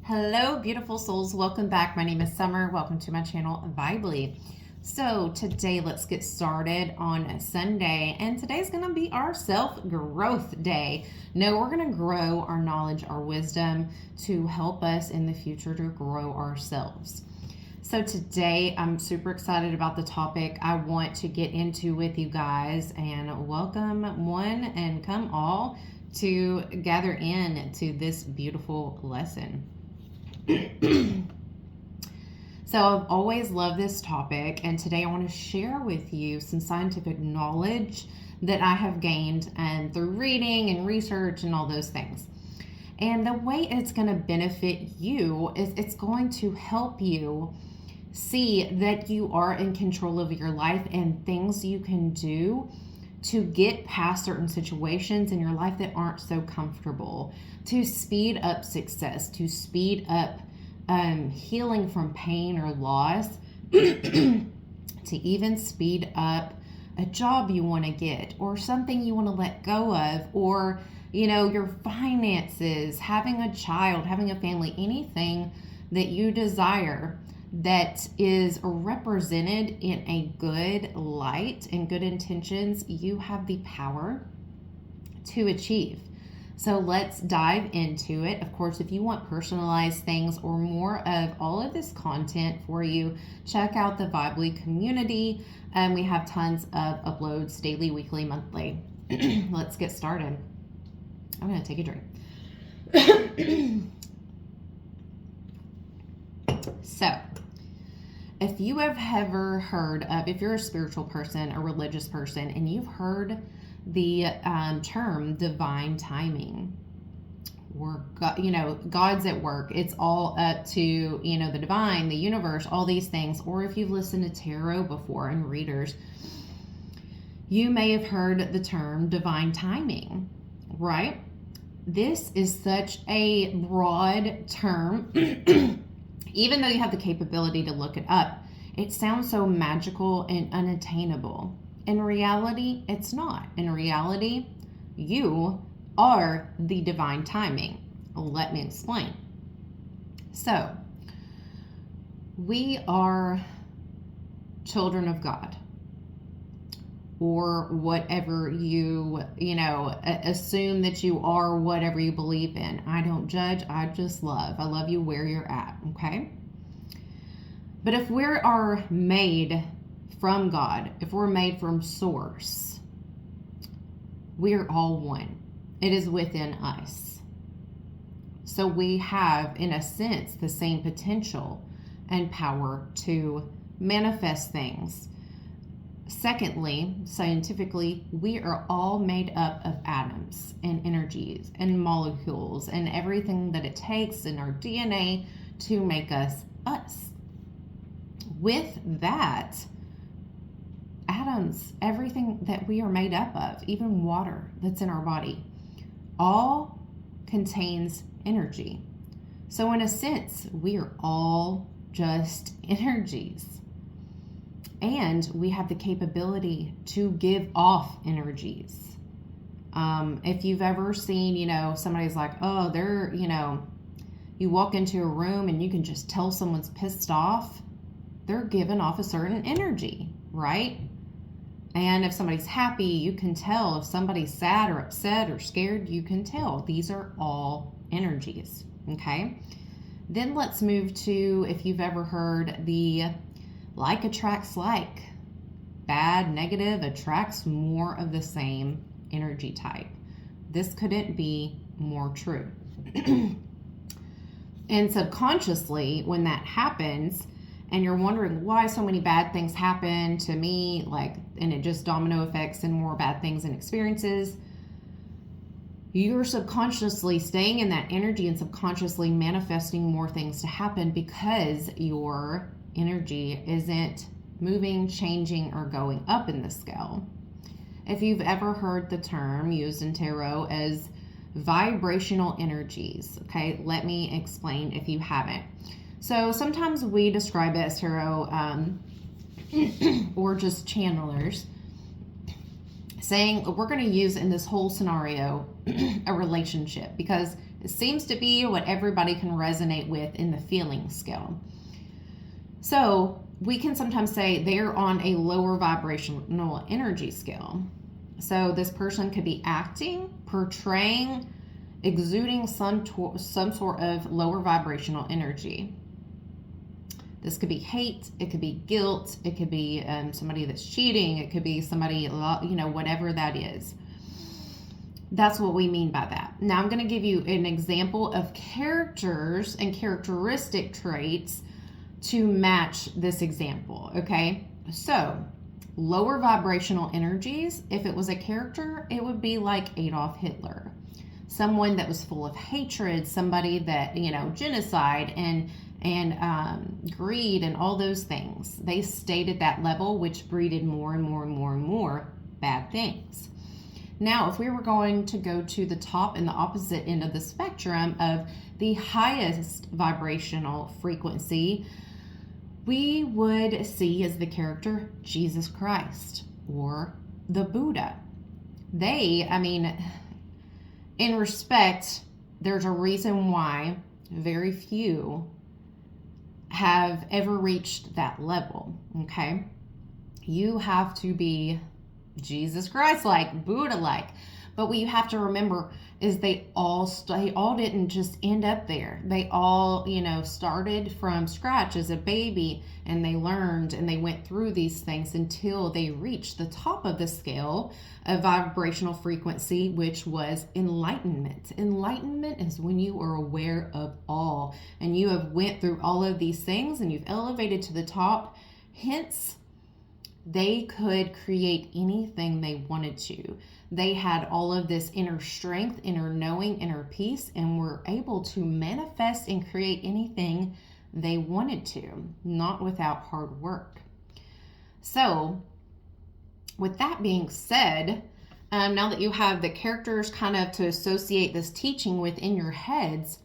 Hello, beautiful souls. Welcome back. My name is Summer. Welcome to my channel, Vibely. So today, let's get started on Sunday. And today's going to be our self-growth day. No, we're going to grow our knowledge, our wisdom to help us in the future to grow ourselves. So today, I'm super excited about the topic I want to get into with you guys. And welcome one and come all to gather in to this beautiful lesson. So I've always loved this topic, and today I want to share with you some scientific knowledge that I have gained and through reading and research and all those things. And the way it's going to benefit you is it's going to help you see that you are in control of your life and things you can do to get past certain situations in your life that aren't so comfortable, to speed up success, to speed up healing from pain or loss, to even speed up a job you want to get or something you want to let go of, or, you know, your finances, having a child, having a family, anything that you desire that is represented in a good light and good intentions, you have the power to achieve. So let's dive into it. Of course, if you want personalized things or more of all of this content for you, check out the Vibely community. We have tons of uploads daily, weekly, monthly. Let's get started. I'm going to take a drink. So, if you have ever heard of, if you're a spiritual person, a religious person, and you've heard the term divine timing, or God's at work, it's all up to, the divine, the universe, all these things, or if you've listened to tarot before and readers, you may have heard the term divine timing, right? This is such a broad term. Even though you have the capability to look it up, it sounds so magical and unattainable. In reality, it's not. In reality, you are the divine timing. Let me explain. So, we are children of God, or whatever you assume that you are, whatever you believe in. I don't judge, I just love. I love you where you're at, okay? But if we are made from God, if we're made from source, we are all one. It is within us. So we have, in a sense, the same potential and power to manifest things. Secondly, scientifically, we are all made up of atoms and energies and molecules and everything that it takes in our DNA to make us us. With that, atoms, everything that we are made up of, even water that's in our body, all contains energy. So in a sense, we are all just energies. And we have the capability to give off energies. If you've ever seen, somebody's like, oh, they're, you walk into a room and you can just tell someone's pissed off. They're giving off a certain energy, right? And if somebody's happy, you can tell. If somebody's sad or upset or scared, you can tell. These are all energies, okay? Then let's move to, if you've ever heard the like attracts like. Bad, negative attracts more of the same energy type. This couldn't be more true. And subconsciously, when that happens, and you're wondering why so many bad things happen to me, and it just domino effects and more bad things and experiences, you're subconsciously staying in that energy and subconsciously manifesting more things to happen because your energy isn't moving, changing, or going up in the scale. If you've ever heard the term used in tarot as vibrational energies, okay, let me explain if you haven't. So sometimes we describe it as tarot or just channelers saying we're going to use in this whole scenario a relationship, because It seems to be what everybody can resonate with in the feeling scale. So we can sometimes say they're on a lower vibrational energy scale. So this person could be acting, portraying, exuding some sort of lower vibrational energy. This could be hate, it could be guilt, it could be somebody that's cheating, it could be somebody, whatever that is. That's what we mean by that. Now I'm going to give you an example of characters and characteristic traits to match this example, okay? So, lower vibrational energies, if it was a character, it would be like Adolf Hitler. Someone that was full of hatred, somebody that, genocide and greed and all those things. They stayed at that level, which breeded more and more and more and more bad things. Now, if we were going to go to the top and the opposite end of the spectrum of the highest vibrational frequency, we would see as the character Jesus Christ or the Buddha. In respect, there's a reason why very few have ever reached that level, okay? You have to be Jesus Christ-like, Buddha-like. But what you have to remember is they all didn't just end up there. They all, started from scratch as a baby, and they learned and they went through these things until they reached the top of the scale of vibrational frequency, which was enlightenment. Enlightenment is when you are aware of all, and you have went through all of these things and you've elevated to the top. Hence, they could create anything they wanted to. They had all of this inner strength, inner knowing, inner peace, and were able to manifest and create anything they wanted to, not without hard work. So, with that being said, now that you have the characters kind of to associate this teaching within your heads,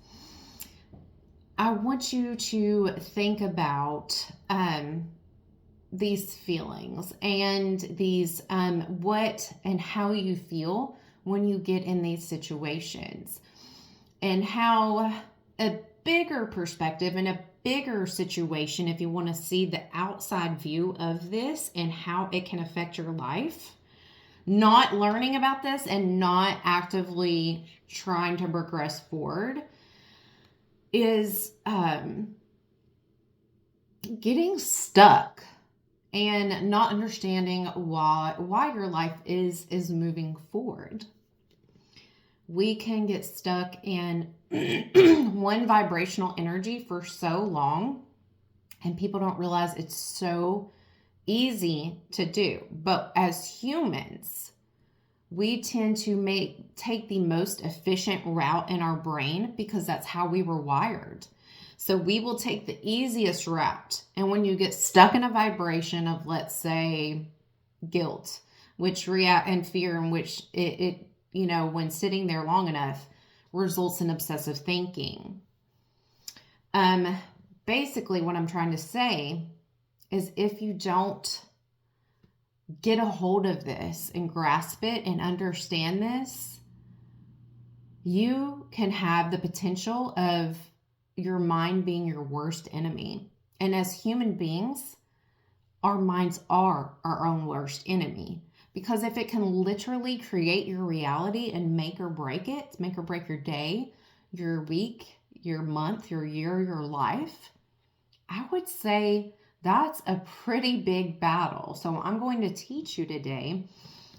I want you to think about these feelings and these what and how you feel when you get in these situations, and how a bigger perspective and a bigger situation, if you want to see the outside view of this and how it can affect your life, not learning about this and not actively trying to progress forward, is getting stuck and not understanding why your life is moving forward. We can get stuck in one vibrational energy for so long, and people don't realize it's so easy to do. But as humans, we tend to take the most efficient route in our brain because that's how we were wired. So we will take the easiest route. And when you get stuck in a vibration of, let's say, guilt, and fear, in which it when sitting there long enough, results in obsessive thinking. Basically, what I'm trying to say is, if you don't get a hold of this and grasp it and understand this, you can have the potential of your mind being your worst enemy. And as human beings, our minds are our own worst enemy. Because if it can literally create your reality and make or break your day, your week, your month, your year, your life, I would say that's a pretty big battle. So I'm going to teach you today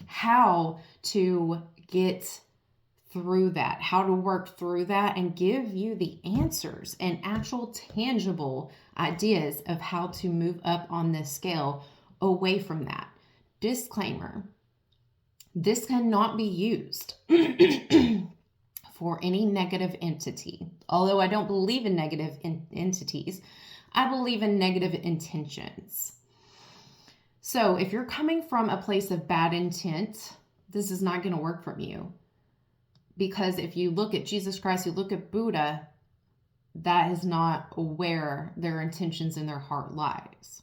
how to get through that, how to work through that, and give you the answers and actual tangible ideas of how to move up on this scale away from that. Disclaimer: this cannot be used for any negative entity. Although I don't believe in negative entities, I believe in negative intentions. So if you're coming from a place of bad intent, this is not going to work from you. Because if you look at Jesus Christ, you look at Buddha, that is not where their intentions in their heart lies.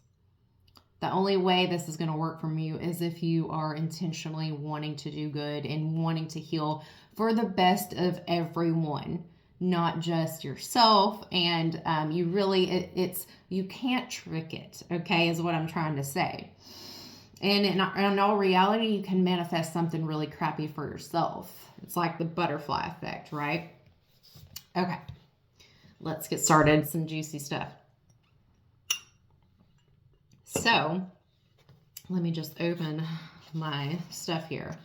The only way this is going to work for you is if you are intentionally wanting to do good and wanting to heal for the best of everyone, not just yourself. And you really, you can't trick it, okay, is what I'm trying to say. And in all reality, you can manifest something really crappy for yourself. It's like the butterfly effect, right? Okay, let's get started. Some juicy stuff. So let me just open my stuff here.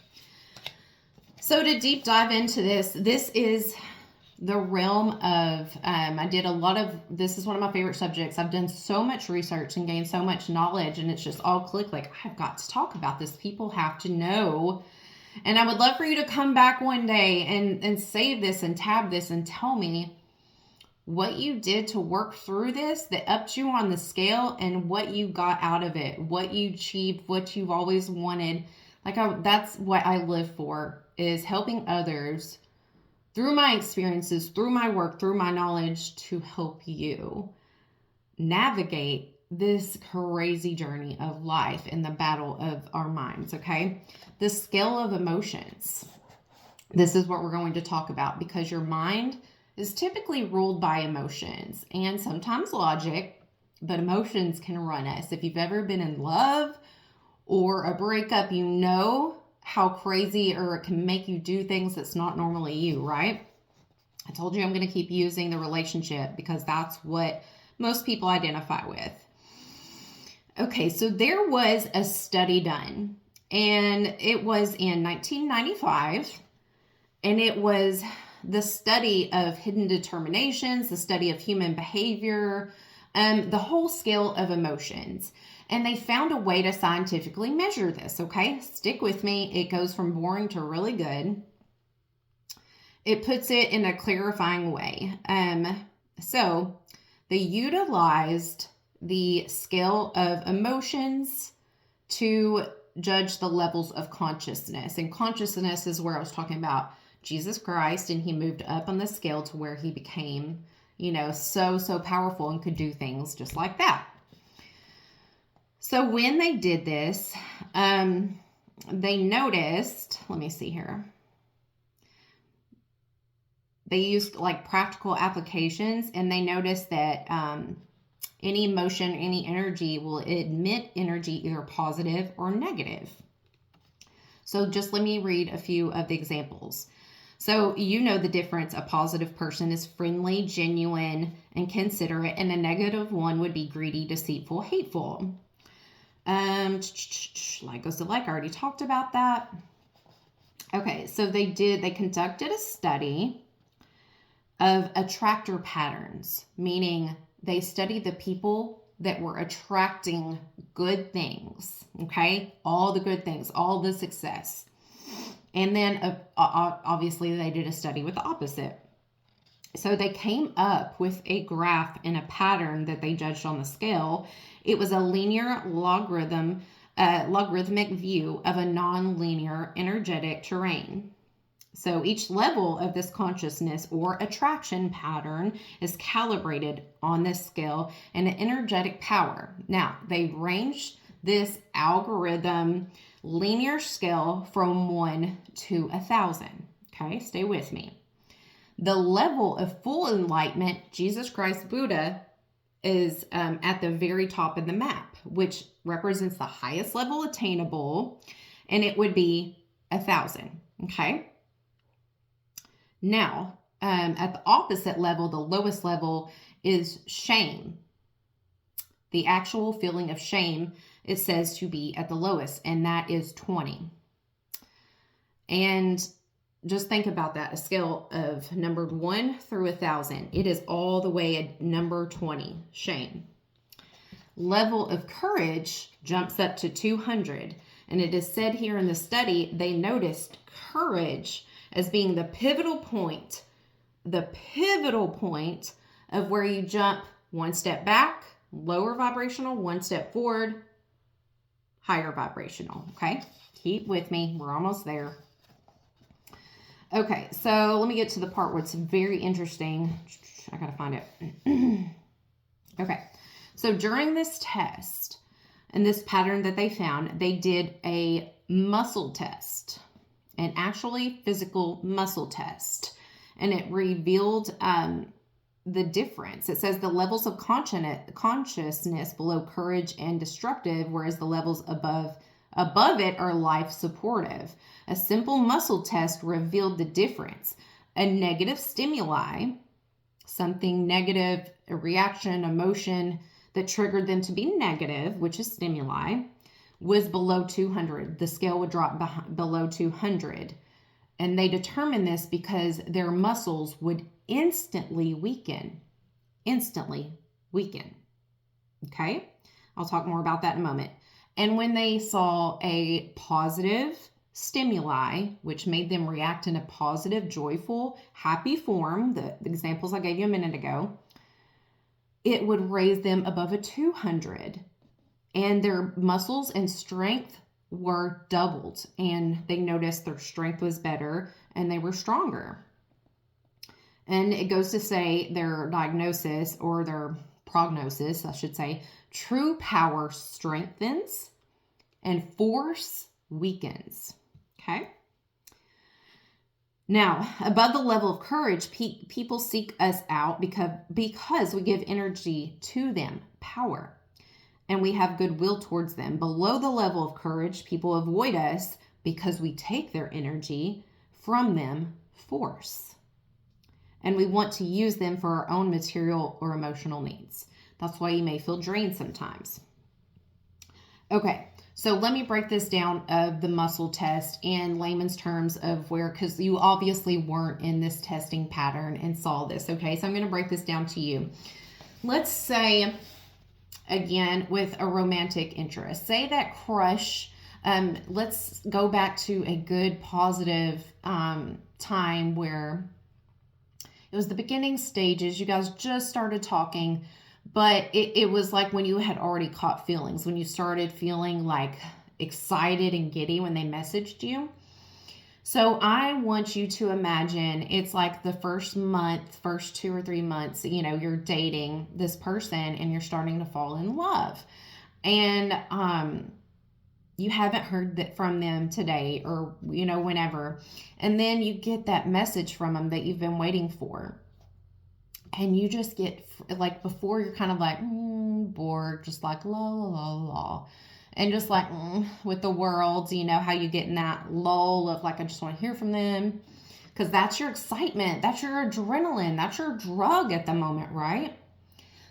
So to deep dive into this is the realm of, I did a lot of, this is one of my favorite subjects. I've done so much research and gained so much knowledge, and it's just all clicked. Like, I've got to talk about this. People have to know. And I would love for you to come back one day and save this and tab this and tell me what you did to work through this that upped you on the scale, and what you got out of it, what you achieved, what you've always wanted. Like, that's what I live for, is helping others through my experiences, through my work, through my knowledge, to help you navigate this crazy journey of life and the battle of our minds, okay? The scale of emotions. This is what we're going to talk about, because your mind is typically ruled by emotions and sometimes logic, but emotions can run us. If you've ever been in love or a breakup, you know how crazy, or it can make you do things that's not normally you, right? I told you I'm going to keep using the relationship because that's what most people identify with. Okay, so there was a study done, and it was in 1995, and it was the study of hidden determinations, the study of human behavior, the whole scale of emotions. And they found a way to scientifically measure this, okay? Stick with me. It goes from boring to really good. It puts it in a clarifying way. So they utilized the scale of emotions to judge the levels of consciousness. And consciousness is where I was talking about Jesus Christ, and he moved up on the scale to where he became, so powerful and could do things just like that. So when they did this, they noticed, let me see here. They used like practical applications, and they noticed that any emotion, any energy will emit energy either positive or negative. So just let me read a few of the examples. So you know the difference. A positive person is friendly, genuine, and considerate, and a negative one would be greedy, deceitful, hateful. Like goes to like, I already talked about that. Okay, so they conducted a study of attractor patterns, meaning they studied the people that were attracting good things, okay? All the good things, all the success. And then obviously they did a study with the opposite. So they came up with a graph and a pattern that they judged on the scale. It was a linear logarithmic view of a non-linear energetic terrain. So each level of this consciousness or attraction pattern is calibrated on this scale and an energetic power. Now, they ranged this algorithm linear scale from 1 to 1,000. Okay, stay with me. The level of full enlightenment, Jesus Christ Buddha, is at the very top of the map, which represents the highest level attainable, and it would be 1,000. Okay. Now, at the opposite level, the lowest level is shame. The actual feeling of shame, it says to be at the lowest, and that is 20. And just think about that, a scale of numbered 1 through 1,000. It is all the way at number 20, shame. Level of courage jumps up to 200. And it is said here in the study, they noticed courage as being the pivotal point of where you jump one step back, lower vibrational, one step forward, higher vibrational. Okay, keep with me. We're almost there. Okay, so let me get to the part where it's very interesting. I gotta find it. Okay, so during this test and this pattern that they found, they did a muscle test, an actually physical muscle test. and it revealed the difference. It says the levels of consciousness below courage and destructive, whereas the levels above it are life supportive. A simple muscle test revealed the difference. A negative stimuli, something negative, a reaction, emotion that triggered them to be negative, which is stimuli, was below 200. The scale would drop below 200. And they determined this because their muscles would instantly weaken. Okay? I'll talk more about that in a moment. And when they saw a positive stimuli, which made them react in a positive, joyful, happy form, the examples I gave you a minute ago, it would raise them above a 200. And their muscles and strength were doubled. And they noticed their strength was better and they were stronger. And it goes to say their diagnosis, or their prognosis, I should say, true power strengthens and force weakens. Okay? Now, above the level of courage, people seek us out because we give energy to them, power, and we have goodwill towards them. Below the level of courage, people avoid us because we take their energy from them, force. And we want to use them for our own material or emotional needs. That's why you may feel drained sometimes. Okay, so let me break this down of the muscle test in layman's terms of where, because you obviously weren't in this testing pattern and saw this. Okay, so I'm going to break this down to you. Let's say, again, with a romantic interest, say that crush, let's go back to a good positive time where it was the beginning stages. You guys just started talking, but it was like when you had already caught feelings, when you started feeling like excited and giddy when they messaged you. So I want you to imagine it's like the first 2 or 3 months, you're dating this person and you're starting to fall in love. And you haven't heard that from them today or, whenever. And then you get that message from them that you've been waiting for. And you just get, like, before you're kind of like, bored, just like, la, la, la, la. And just like, with the world, how you get in that lull of like, I just want to hear from them. Because that's your excitement. That's your adrenaline. That's your drug at the moment, right?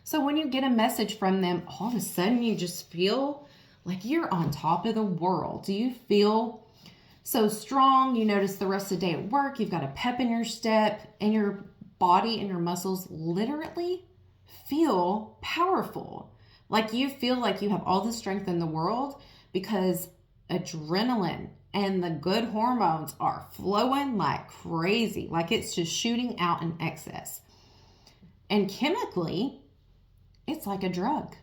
So when you get a message from them, all of a sudden you just feel like you're on top of the world. Do you feel so strong? You notice the rest of the day at work, you've got a pep in your step, and your body and your muscles literally feel powerful. Like you feel like you have all the strength in the world because adrenaline and the good hormones are flowing like crazy. Like it's just shooting out in excess. And chemically, it's like a drug.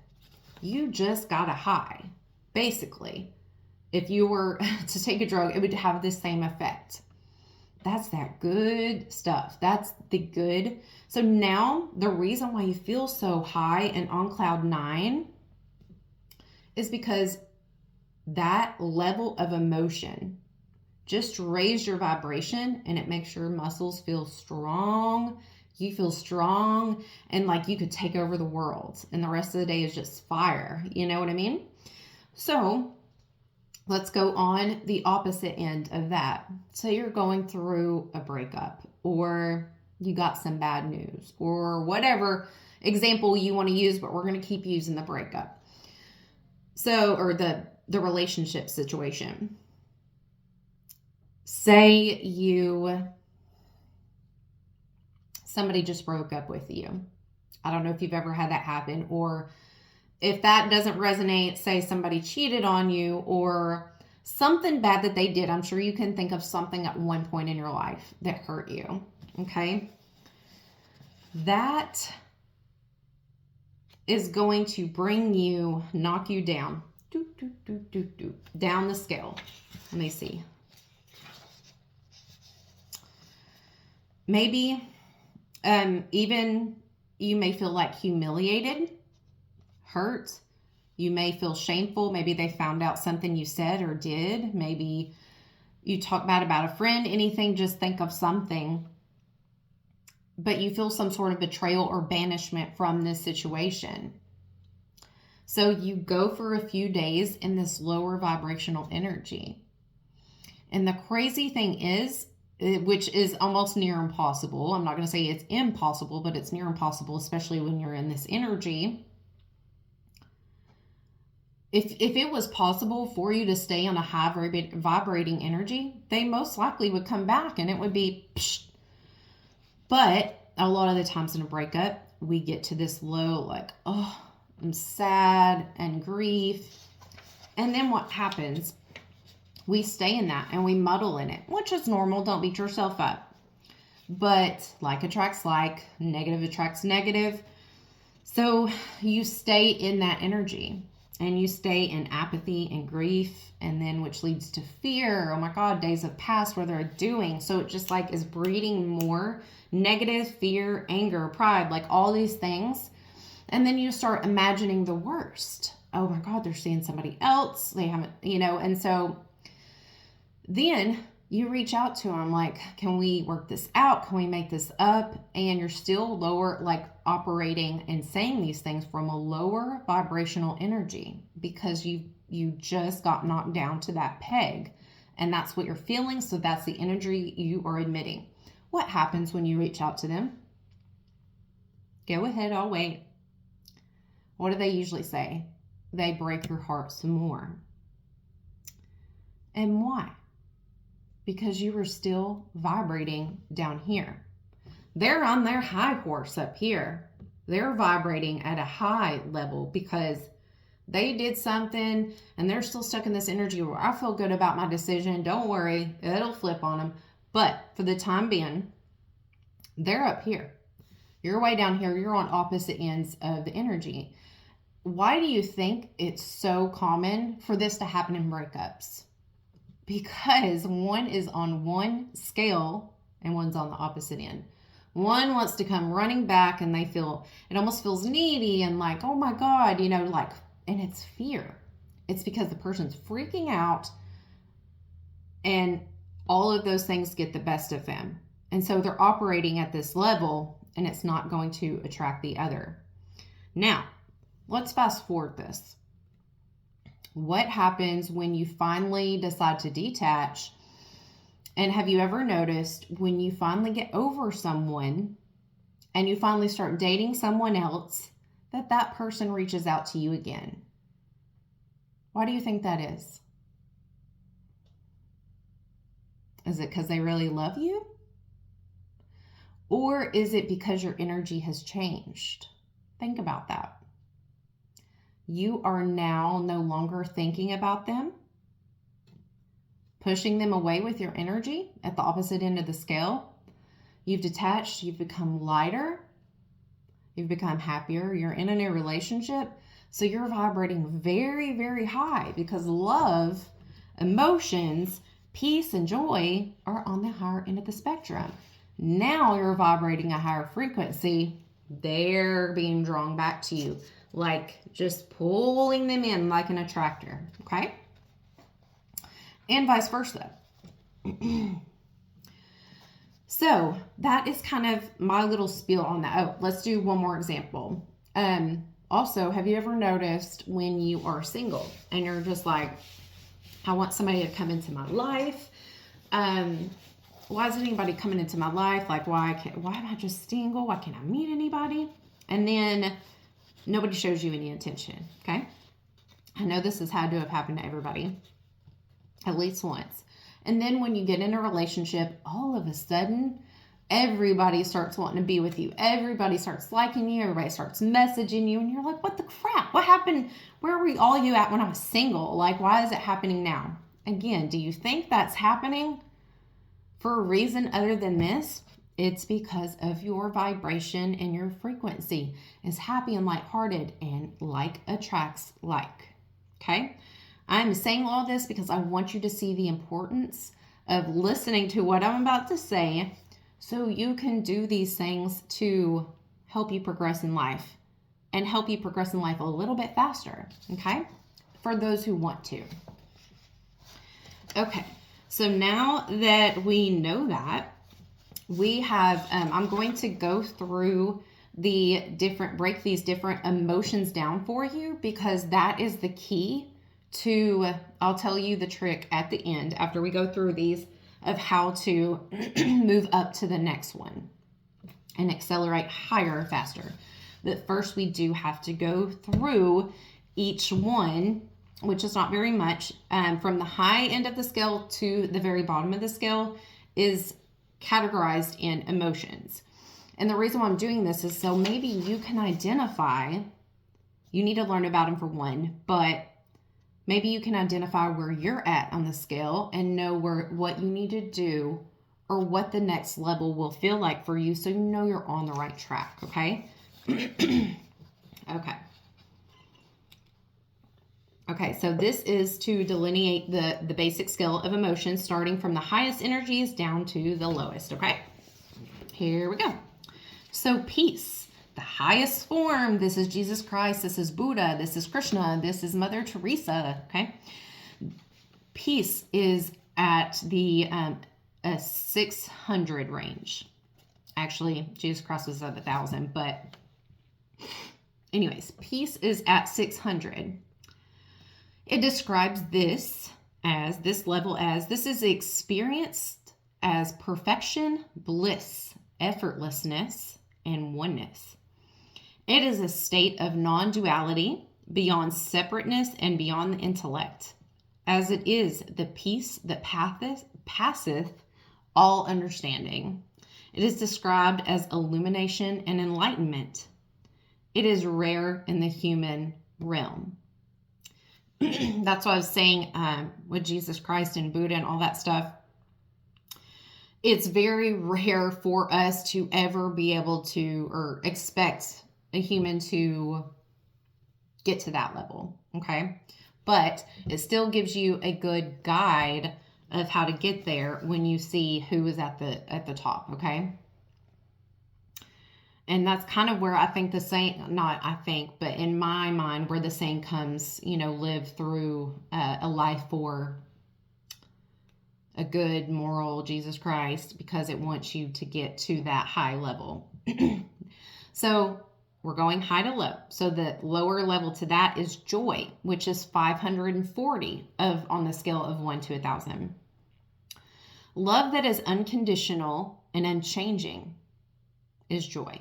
You just got a high. Basically, if you were to take a drug, it would have the same effect. That's that good stuff. That's the good. So now the reason why you feel so high and on cloud 9 is because that level of emotion just raised your vibration, and it makes your muscles feel strong. You feel strong and like you could take over the world, and the rest of the day is just fire. You know what I mean? So let's go on the opposite end of that. Say you're going through a breakup, or you got some bad news, or whatever example you want to use, but we're going to keep using the breakup. So, or the relationship situation. Say somebody just broke up with you. I don't know if you've ever had that happen, or if that doesn't resonate, say somebody cheated on you or something bad that they did. I'm sure you can think of something at one point in your life that hurt you. Okay? That is going to knock you down. Down the scale. Let me see. Maybe even you may feel like humiliated, hurt. You may feel shameful. Maybe they found out something you said or did. Maybe you talk bad about a friend, anything. Just think of something but you feel some sort of betrayal or banishment from this situation. So you go for a few days in this lower vibrational energy. And the crazy thing is, which is almost near impossible. I'm not going to say it's impossible, but it's near impossible, especially when you're in this energy. If it was possible for you to stay on a high vibrating energy, they most likely would come back and it would be psh. But a lot of the times in a breakup, we get to this low, like, oh, I'm sad and grief. And then what happens? We stay in that and we muddle in it, which is normal. Don't beat yourself up. But like attracts like, negative attracts negative. So you stay in that energy and you stay in apathy and grief, and then which leads to fear. Oh my God, days have passed, what they're doing. So it just like is breeding more negative fear, anger, pride, like all these things. And then you start imagining the worst. Oh my God, they're seeing somebody else. They haven't, and so then you reach out to them like, can we work this out? Can we make this up? And you're still lower, like operating and saying these things from a lower vibrational energy because you just got knocked down to that peg. And that's what you're feeling. So that's the energy you are admitting. What happens when you reach out to them? Go ahead, I'll wait. What do they usually say? They break your heart some more. And why? Because you were still vibrating down here. They're on their high horse up here. They're vibrating at a high level because they did something and they're still stuck in this energy where I feel good about my decision. Don't worry, it'll flip on them. But for the time being, they're up here. You're way down here. You're on opposite ends of the energy. Why do you think it's so common for this to happen in breakups? Because one is on one scale and one's on the opposite end. One wants to come running back and it almost feels needy and like, oh my God, and it's fear. It's because the person's freaking out and all of those things get the best of them. And so they're operating at this level and it's not going to attract the other. Now, let's fast forward this. What happens when you finally decide to detach? And have you ever noticed when you finally get over someone and you finally start dating someone else, that person reaches out to you again? Why do you think that is? Is it because they really love you? Or is it because your energy has changed? Think about that. You are now no longer thinking about them, pushing them away with your energy at the opposite end of the scale. You've detached, you've become lighter, you've become happier, you're in a new relationship. So you're vibrating very, very high because love, emotions, peace, and joy are on the higher end of the spectrum. Now you're vibrating a higher frequency. They're being drawn back to you. Like just pulling them in like an attractor, okay? And vice versa. So that is kind of my little spiel on that. Oh, let's do one more example. Also, have you ever noticed when you are single and you're just like, I want somebody to come into my life. Why isn't anybody coming into my life? Like, why am I just single? Why can't I meet anybody? And then nobody shows you any attention, okay? I know this has had to have happened to everybody at least once. And then when you get in a relationship, all of a sudden, everybody starts wanting to be with you. Everybody starts liking you. Everybody starts messaging you. And you're like, what the crap? What happened? Where were all you at when I was single? Like, why is it happening now? Again, do you think that's happening for a reason other than this? It's because of your vibration and your frequency is happy and lighthearted, and like attracts like. Okay? I'm saying all this because I want you to see the importance of listening to what I'm about to say so you can do these things to help you progress in life and help you progress in life a little bit faster. Okay? For those who want to. Okay. So now that we know that, we have, I'm going to go through break these different emotions down for you, because that is the key to, I'll tell you the trick at the end after we go through these of how to move up to the next one and accelerate higher, faster. But first we do have to go through each one, which is not very much, from the high end of the scale to the very bottom of the scale is categorized in emotions. And the reason why I'm doing this is so maybe you can identify, you need to learn about them for one, but maybe you can identify where you're at on the scale and know what you need to do or what the next level will feel like for you, so you know you're on the right track, okay? Okay. Okay, so this is to delineate the basic scale of emotions, starting from the highest energies down to the lowest, okay? Here we go. So peace, the highest form. This is Jesus Christ. This is Buddha. This is Krishna. This is Mother Teresa, okay? Peace is at the 600 range. Actually, Jesus Christ was at 1,000, but anyways, peace is at 600. It describes this level as this is experienced as perfection, bliss, effortlessness, and oneness. It is a state of non-duality, beyond separateness and beyond the intellect, as it is the peace that passeth all understanding. It is described as illumination and enlightenment. It is rare in the human realm. That's what I was saying with Jesus Christ and Buddha and all that stuff. It's very rare for us to ever be able to, or expect a human to get to that level, okay? But it still gives you a good guide of how to get there when you see who is at the top, okay? And that's kind of where I think the saying, not I think, but in my mind, where the saying comes, live through a life for a good, moral Jesus Christ, because it wants you to get to that high level. So we're going high to low. So the lower level to that is joy, which is 540 on the scale of 1 to 1,000. Love that is unconditional and unchanging is joy.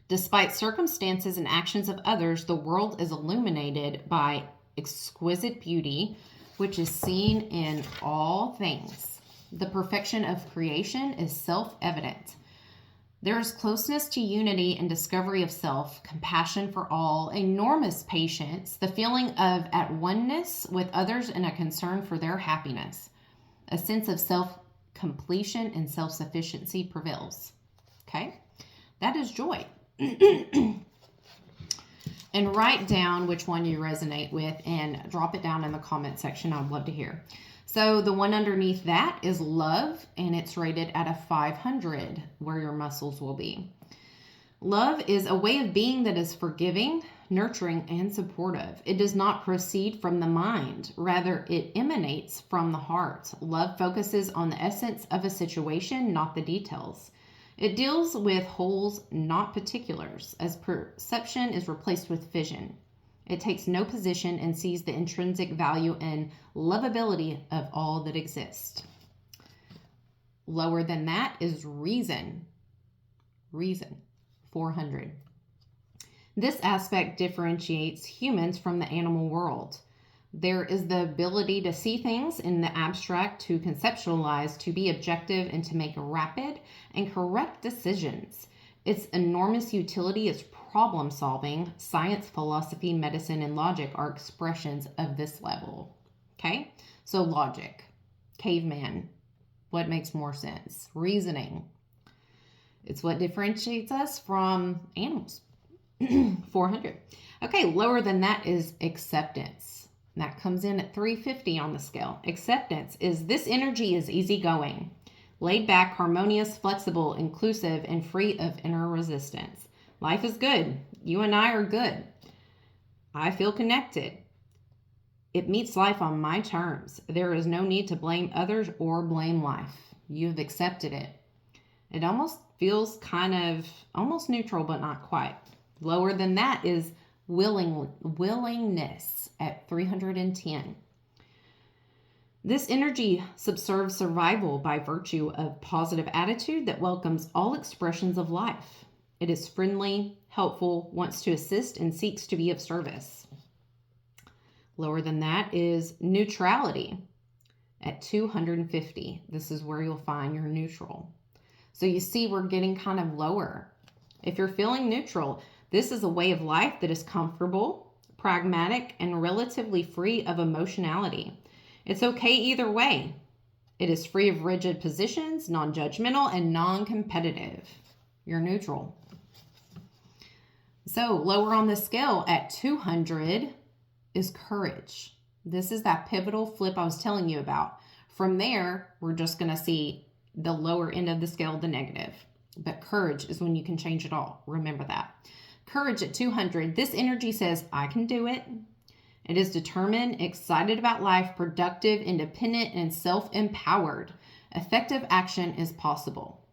Despite circumstances and actions of others, the world is illuminated by exquisite beauty, which is seen in all things. The perfection of creation is self-evident. There is closeness to unity and discovery of self, compassion for all, enormous patience, the feeling of at oneness with others and a concern for their happiness. A sense of self-completion and self-sufficiency prevails. Okay? That is joy. And write down which one you resonate with and drop it down in the comment section. I'd love to hear. So the one underneath that is love, and it's rated at a 500, where your muscles will be. Love is a way of being that is forgiving, nurturing, and supportive. It does not proceed from the mind. Rather, it emanates from the heart. Love focuses on the essence of a situation, not the details. It deals with wholes, not particulars, as perception is replaced with vision. It takes no position and sees the intrinsic value and lovability of all that exists. Lower than that is reason. Reason, 400. This aspect differentiates humans from the animal world. There is the ability to see things in the abstract, to conceptualize, to be objective, and to make rapid and correct decisions. Its enormous utility is problem solving. Science, philosophy, medicine, and logic are expressions of this level. Okay? So logic, caveman, what makes more sense? Reasoning. It's what differentiates us from animals. 400. Okay, lower than that is acceptance. That comes in at 350 on the scale. Acceptance is this energy is easygoing, laid back, harmonious, flexible, inclusive, and free of inner resistance. Life is good. You and I are good. I feel connected. It meets life on my terms. There is no need to blame others or blame life. You've accepted it. It almost feels kind of almost neutral, but not quite. Lower than that is willingness at 310. This energy subserves survival by virtue of positive attitude that welcomes all expressions of life. It is friendly, helpful, wants to assist, and seeks to be of service. Lower than that is neutrality at 250. This is where you'll find your neutral. So you see we're getting kind of lower. If you're feeling neutral, this is a way of life that is comfortable, pragmatic, and relatively free of emotionality. It's okay either way. It is free of rigid positions, non-judgmental, and non-competitive. You're neutral. So lower on the scale at 200 is courage. This is that pivotal flip I was telling you about. From there, we're just going to see the lower end of the scale, the negative. But courage is when you can change it all. Remember that. Courage at 200, this energy says, I can do it. It is determined, excited about life, productive, independent, and self-empowered. Effective action is possible.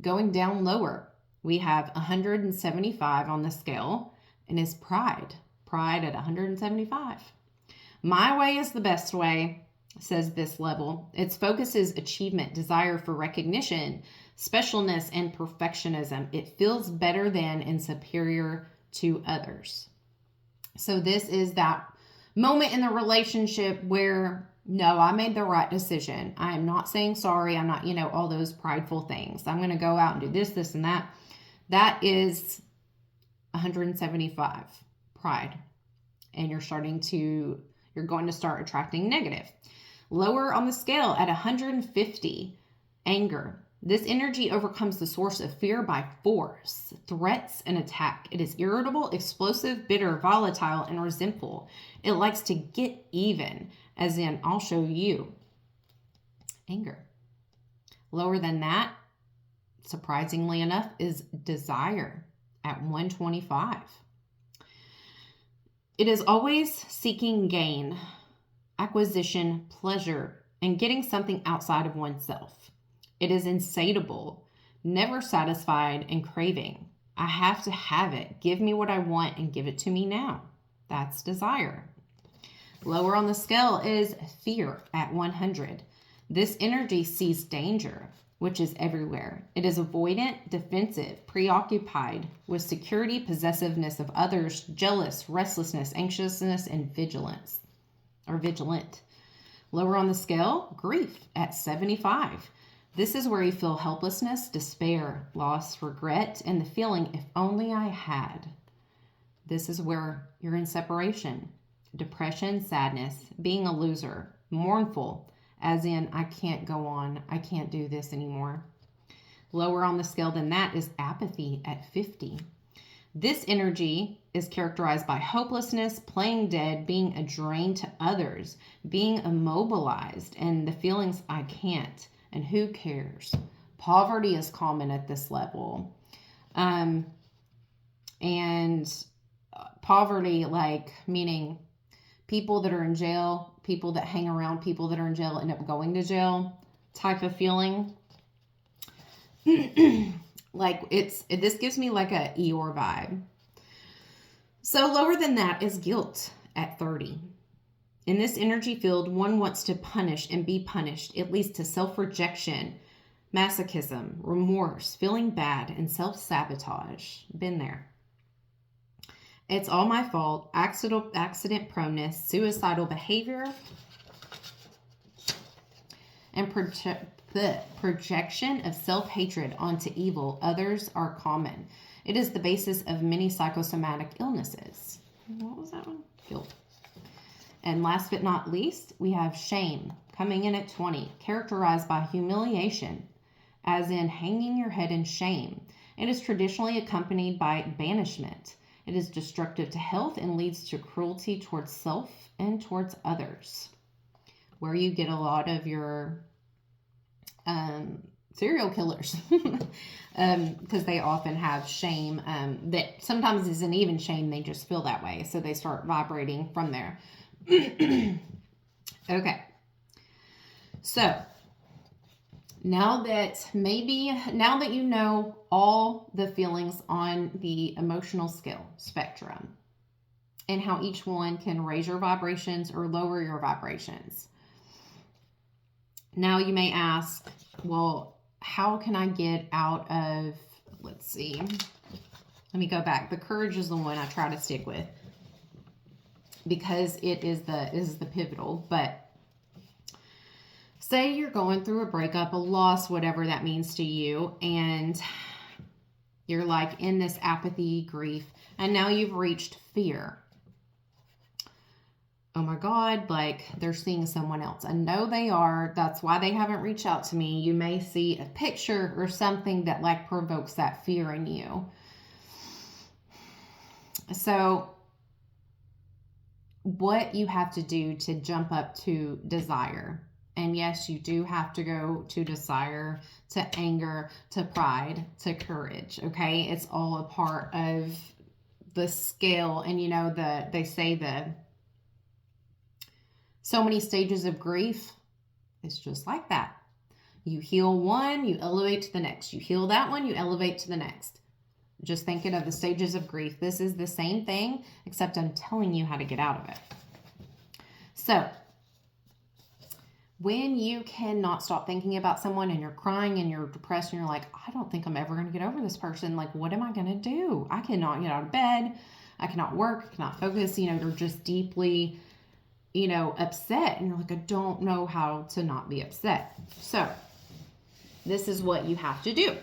Going down lower, we have 175 on the scale, and is pride. Pride at 175. My way is the best way, says this level. Its focus is achievement, desire for recognition, specialness, and perfectionism. It feels better than and superior to others. So this is that moment in the relationship where, no, I made the right decision. I am not saying sorry. I'm not, all those prideful things. I'm going to go out and do this, this, and that. That is 175 pride. And you're going to start attracting negative. Lower on the scale at 150, anger. This energy overcomes the source of fear by force, threats, and attack. It is irritable, explosive, bitter, volatile, and resentful. It likes to get even, as in, I'll show you. Anger. Lower than that, surprisingly enough, is desire at 125. It is always seeking gain, acquisition, pleasure, and getting something outside of oneself. It is insatiable, never satisfied, and craving. I have to have it. Give me what I want and give it to me now. That's desire. Lower on the scale is fear at 100. This energy sees danger, which is everywhere. It is avoidant, defensive, preoccupied with security, possessiveness of others, jealous, restlessness, anxiousness, and vigilant. Lower on the scale, grief at 75. This is where you feel helplessness, despair, loss, regret, and the feeling, if only I had. This is where you're in separation, depression, sadness, being a loser, mournful, as in, I can't go on, I can't do this anymore. Lower on the scale than that is apathy at 50. This energy is characterized by hopelessness, playing dead, being a drain to others, being immobilized, and the feelings I can't. And who cares? Poverty is common at this level. And poverty, meaning people that are in jail, people that hang around people that are in jail end up going to jail type of feeling. This gives me like a Eeyore vibe. So lower than that is guilt at 30. In this energy field, one wants to punish and be punished. It leads to self-rejection, masochism, remorse, feeling bad, and self-sabotage. Been there. It's all my fault, accident proneness, suicidal behavior, and projection of self-hatred onto evil. Others are common. It is the basis of many psychosomatic illnesses. What was that one? Guilt. And last but not least, we have shame coming in at 20, characterized by humiliation, as in hanging your head in shame. It is traditionally accompanied by banishment. It is destructive to health and leads to cruelty towards self and towards others, where you get a lot of your serial killers because they often have shame that sometimes isn't even shame. They just feel that way. So they start vibrating from there. Okay. So Now that you know all the feelings on the emotional scale spectrum and how each one can raise your vibrations or lower your vibrations. Now you may ask, well, how can I get out of, let's see, let me go back. The courage is the one I try to stick with because it is the pivotal. But say you're going through a breakup, a loss, whatever that means to you, and you're like in this apathy, grief, and now you've reached fear. Oh my God, like they're seeing someone else. I know they are. That's why they haven't reached out to me. You may see a picture or something that like provokes that fear in you. So what you have to do to jump up to desire. And yes, you do have to go to desire, to anger, to pride, to courage. Okay. It's all a part of the scale. And you know, they say so many stages of grief. It's just like that. You heal one, you elevate to the next. You heal that one, you elevate to the next. Just thinking of the stages of grief. This is the same thing, except I'm telling you how to get out of it. So, when you cannot stop thinking about someone and you're crying and you're depressed and you're like, I don't think I'm ever going to get over this person. Like, what am I going to do? I cannot get out of bed. I cannot work. I cannot focus. You know, you're just deeply, upset. And you're like, I don't know how to not be upset. So, this is what you have to do.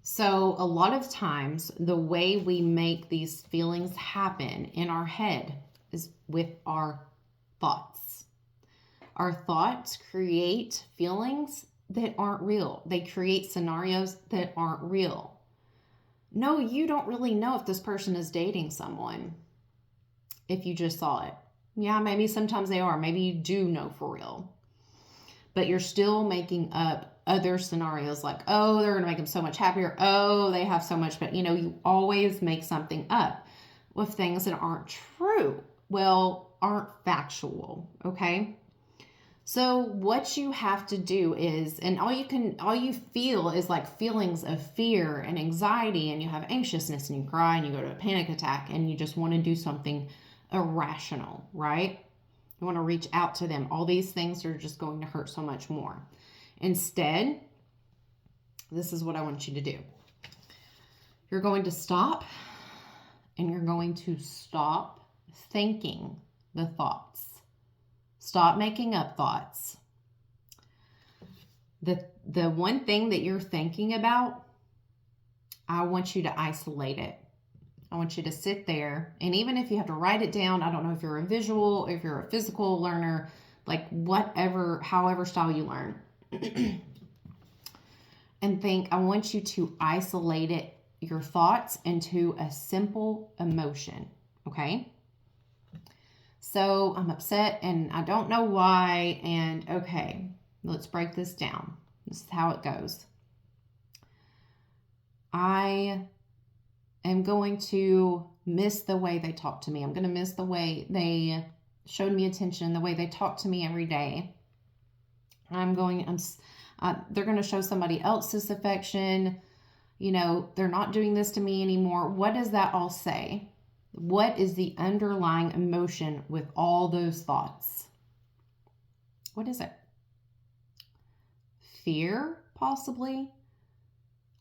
So, a lot of times, the way we make these feelings happen in our head is with our thoughts. Our thoughts create feelings that aren't real. They create scenarios that aren't real. No, you don't really know if this person is dating someone if you just saw it. Yeah, maybe sometimes they are. Maybe you do know for real. But you're still making up other scenarios like, oh, they're going to make them so much happier. Oh, they have so much. But, you always make something up with things that aren't true. Well, aren't factual. Okay. So what you have to do is, and all you feel is like feelings of fear and anxiety, and you have anxiousness and you cry and you go to a panic attack and you just want to do something irrational, right? You want to reach out to them. All these things are just going to hurt so much more. Instead, this is what I want you to do. You're going to stop and you're going to stop thinking the thoughts. Stop making up thoughts. The one thing that you're thinking about, I want you to isolate it. I want you to sit there, and even if you have to write it down, I don't know if you're a visual, if you're a physical learner, like whatever, however style you learn. And think, I want you to isolate it, your thoughts, into a simple emotion, okay? So I'm upset and I don't know why, and okay, let's break this down. This is how it goes. I am going to miss the way they talk to me. I'm going to miss the way they showed me attention, the way they talk to me every day. They're going to show somebody else this affection. They're not doing this to me anymore. What does that all say? What is the underlying emotion with all those thoughts? What is it? Fear, possibly.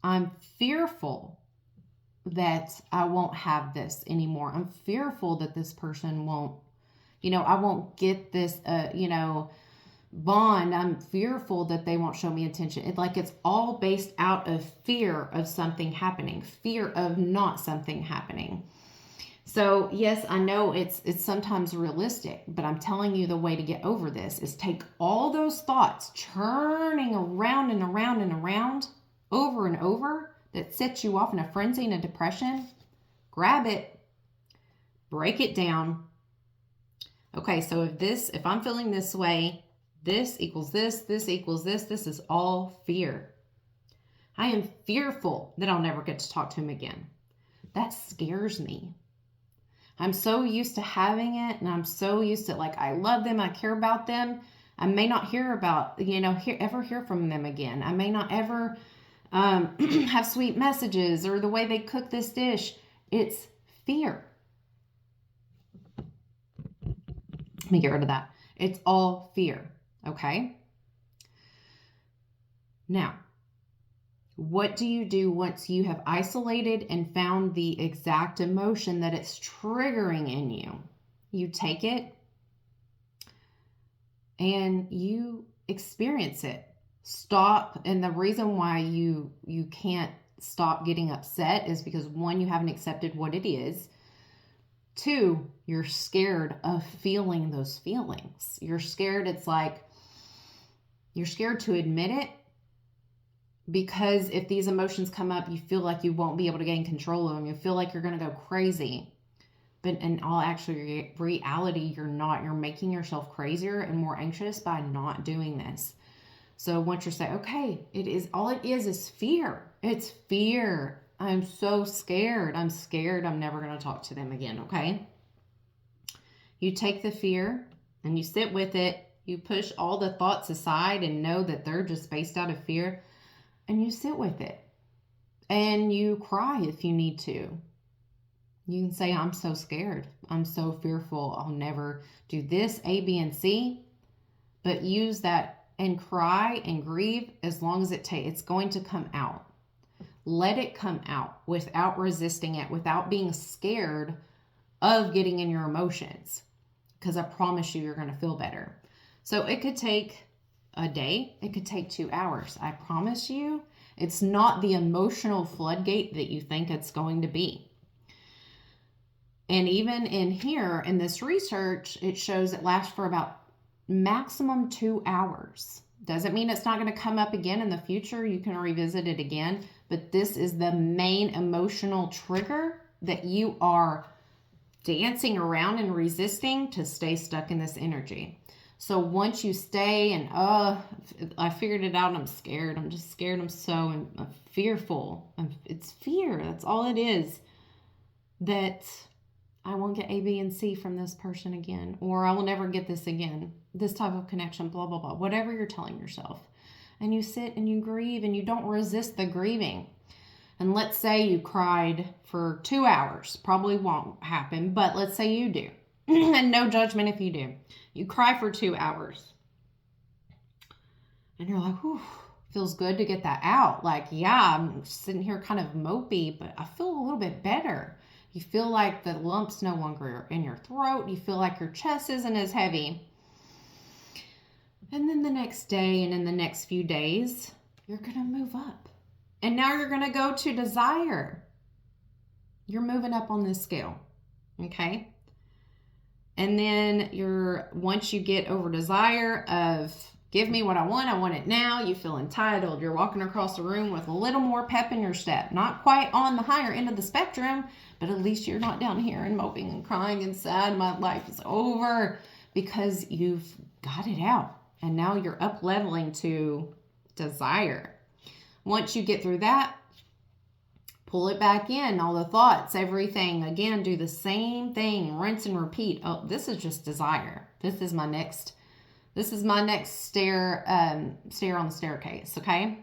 I'm fearful that I won't have this anymore. I'm fearful that this person won't, I won't get this, bond. I'm fearful that they won't show me attention. It's all based out of fear of something happening, fear of not something happening. So yes, I know it's sometimes realistic, but I'm telling you the way to get over this is take all those thoughts churning around and around and around over and over that sets you off in a frenzy and a depression. Grab it, break it down. Okay, so if I'm feeling this way, this equals this equals this is all fear. I am fearful that I'll never get to talk to him again. That scares me. I'm so used to having it, and I'm so used to, I love them, I care about them. I may not hear about, ever hear from them again. I may not ever have sweet messages or the way they cook this dish. It's fear. Let me get rid of that. It's all fear. Okay. Now, what do you do once you have isolated and found the exact emotion that it's triggering in you? You take it and you experience it. Stop. And the reason why you can't stop getting upset is because, one, you haven't accepted what it is. Two, you're scared of feeling those feelings. You're scared. It's like you're scared to admit it, because if these emotions come up, you feel like you won't be able to gain control of them. You feel like you're going to go crazy. But in all actual reality, you're not. You're making yourself crazier and more anxious by not doing this. So once you say, okay, all it is fear. It's fear. I'm so scared. I'm scared. I'm never going to talk to them again. Okay. You take the fear and you sit with it. You push all the thoughts aside and know that they're just based out of fear, and you sit with it and you cry if you need to. You can say, I'm so scared. I'm so fearful. I'll never do this, A, B, and C. But use that and cry and grieve as long as it's going to come out. Let it come out without resisting it, without being scared of getting in your emotions. Because I promise you're going to feel better. So it could take a day. It could take 2 hours. I promise you, it's not the emotional floodgate that you think it's going to be. And even in here, in this research, it shows it lasts for about maximum 2 hours. Doesn't mean it's not going to come up again in the future. You can revisit it again. But this is the main emotional trigger that you are dancing around and resisting to stay stuck in this energy. So once you stay and, I figured it out. I'm scared. I'm just scared. I'm fearful. It's fear. That's all it is. That I won't get A, B, and C from this person again, or I will never get this again, this type of connection, blah, blah, blah, whatever you're telling yourself. And you sit and you grieve and you don't resist the grieving. And let's say you cried for 2 hours, probably won't happen, but let's say you do. And no judgment if you do. You cry for 2 hours. And you're like, whew, feels good to get that out. Like, yeah, I'm sitting here kind of mopey, but I feel a little bit better. You feel like the lump's no longer in your throat. You feel like your chest isn't as heavy. And then the next day and in the next few days, you're going to move up. And now you're going to go to desire. You're moving up on this scale. Okay? And then once you get over desire of give me what I want it now, you feel entitled. You're walking across the room with a little more pep in your step. Not quite on the higher end of the spectrum, but at least you're not down here and moping and crying and sad. My life is over, because you've got it out. And now you're up leveling to desire. Once you get through that, pull it back in, all the thoughts, everything. Again, do the same thing, rinse and repeat. Oh, this is just desire. This is my next stair on the staircase, okay?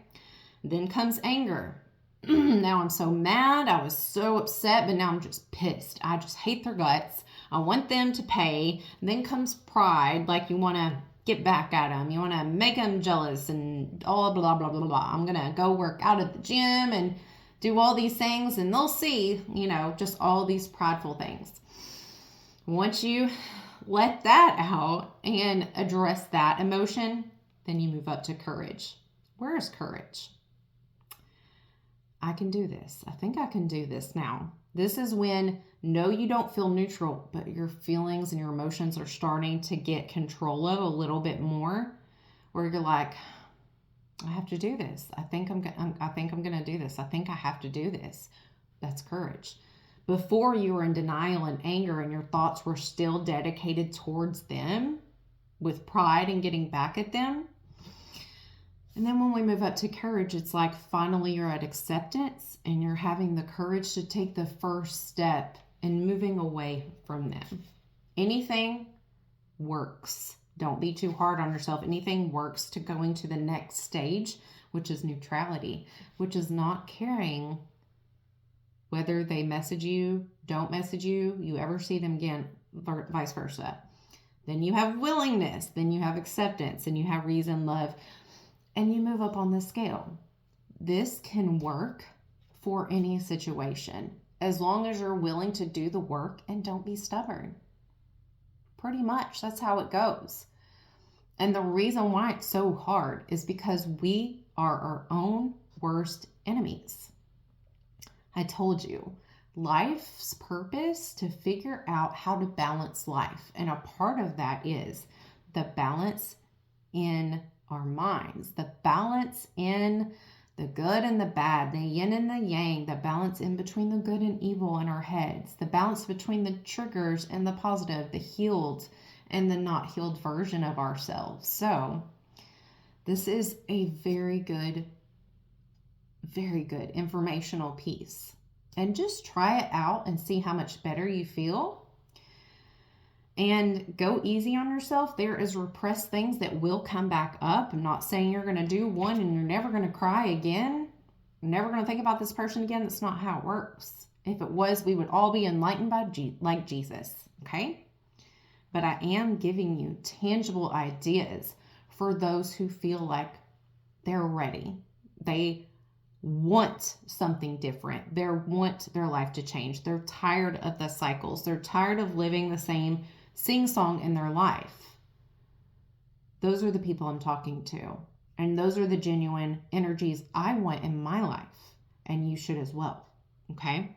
Then comes anger. Now I'm so mad. I was so upset, but now I'm just pissed. I just hate their guts. I want them to pay. And then comes pride, like you want to get back at them. You want to make them jealous and all blah, blah, blah, blah. I'm going to go work out at the gym and do all these things, and they'll see, just all these prideful things. Once you let that out and address that emotion, then you move up to courage. Where is courage? I can do this. I think I can do this now. This is when, no, you don't feel neutral, but your feelings and your emotions are starting to get control of a little bit more, where you're like, I have to do this. I think I'm going to do this. I think I have to do this. That's courage. Before, you were in denial and anger, and your thoughts were still dedicated towards them with pride and getting back at them. And then when we move up to courage, it's like finally you're at acceptance and you're having the courage to take the first step and moving away from them. Anything works Don't be too hard on yourself. Anything works to going to the next stage, which is neutrality, which is not caring whether they message you, don't message you, you ever see them again, vice versa. Then you have willingness, then you have acceptance, and you have reason, love, and you move up on the scale. This can work for any situation as long as you're willing to do the work and don't be stubborn. Pretty much, that's how it goes. And the reason why it's so hard is because we are our own worst enemies. I told you, life's purpose to figure out how to balance life. And a part of that is the balance in our minds, the balance in the good and the bad, the yin and the yang, the balance in between the good and evil in our heads, the balance between the triggers and the positive, the healed and the not healed version of ourselves. So this is a very good informational piece. And just try it out and see how much better you feel. And go easy on yourself. There is repressed things that will come back up. I'm not saying you're going to do one and you're never going to cry again. You're never going to think about this person again. That's not how it works. If it was, we would all be enlightened by like Jesus. Okay? But I am giving you tangible ideas for those who feel like they're ready. They want something different. They want their life to change. They're tired of the cycles. They're tired of living the same sing-song in their life. Those are the people I'm talking to. And those are the genuine energies I want in my life. And you should as well. Okay?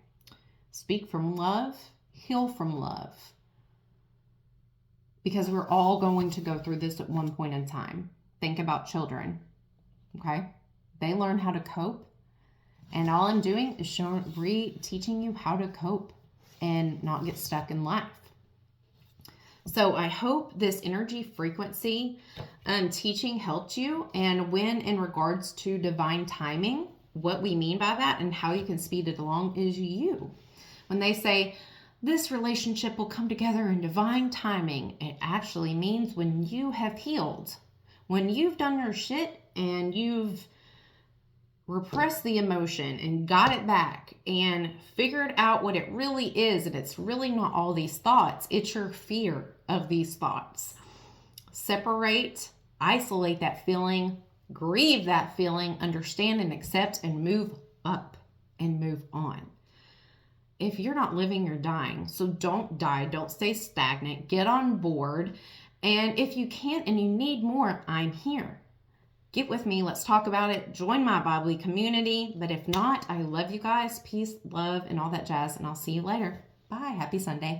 Speak from love. Heal from love. Because we're all going to go through this at one point in time. Think about children. Okay? They learn how to cope. And all I'm doing is teaching you how to cope and not get stuck in life. So I hope this energy frequency teaching helped you. And when in regards to divine timing, what we mean by that and how you can speed it along is you. When they say this relationship will come together in divine timing, it actually means when you have healed, when you've done your shit and you've repressed the emotion and got it back and figured out what it really is, and it's really not all these thoughts, it's your fear of these thoughts. Separate, isolate that feeling, grieve that feeling, understand and accept, and move up and move on. If you're not living, you're dying. So don't die, don't stay stagnant, get on board. And if you can't and you need more, I'm here. Get with me. Let's talk about it. Join my Bible community. But if not, I love you guys. Peace, love, and all that jazz. And I'll see you later. Bye. Happy Sunday.